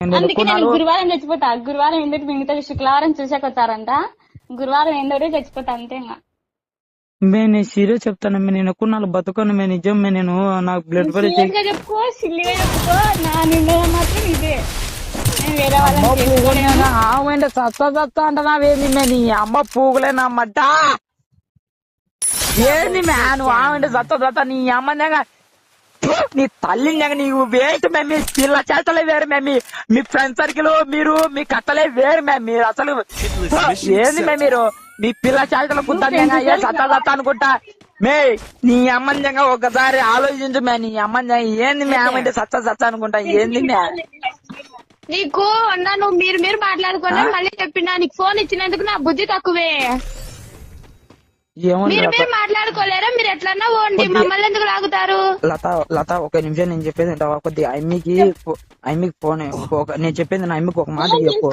అందుకే నేను గురువారం చచ్చిపోతా. గురువారం ఎందుకు మిగతా శుక్రవారం చూసాక వస్తారంట, గురువారం ఏందో చచ్చిపోతా అంతే. ఇంకా నేను సీరియస్ చెప్తాను, నేను ఎక్కువ నాలుగు బతుకోను, నేను నిజం, నేను నాకు బ్లడ్ ప్రెషర్ చెప్పుకో, సిల్లిగా చెప్పుకో, నా నిండా మాత్రం ఇదే. నేను వేరే వాళ్ళని ఆమెంటే సత్తా అంటున్నావేంది మే, నీ అమ్మ పూగులేనమ్మట ఏంది మే, నువ్వు ఆమెంటే సత్తా నీ అమ్మ నీ తల్లి నీవు వేస్ట్ మే, మీ పిల్ల చేతలే వేరు మే, మీ ఫ్రెండ్ సర్కిల్ మీరు మీ కట్టలే వేరు మే, మీరు అసలు ఏంది మే, మీరు మీ పిల్ల చేతలు కుద్దా సత్తా అనుకుంటా మే, నీ అమ్మంజంగా ఒకసారి ఆలోచించు మే, నీ అమ్మంజంగా ఏంది మే, ఆమెంటే సత్తా అనుకుంటా ఏంది మే. నీకు అన్నా నువ్వు మీరు మాట్లాడుకున్నా మళ్ళీ చెప్పినా, నీకు ఫోన్ ఇచ్చినందుకు నా బుద్ధి తక్కువే. మీరు మాట్లాడుకోలేరా, మీరు ఎట్లన్నా పోండి, మమ్మల్ని ఎందుకు లాగుతారు. లత ఒక నిమిషం నేను చెప్పేది కొద్దిగా అమ్మికి ఫోన్, నేను చెప్పేది నా అమ్మికి ఒక మాట చెప్పు.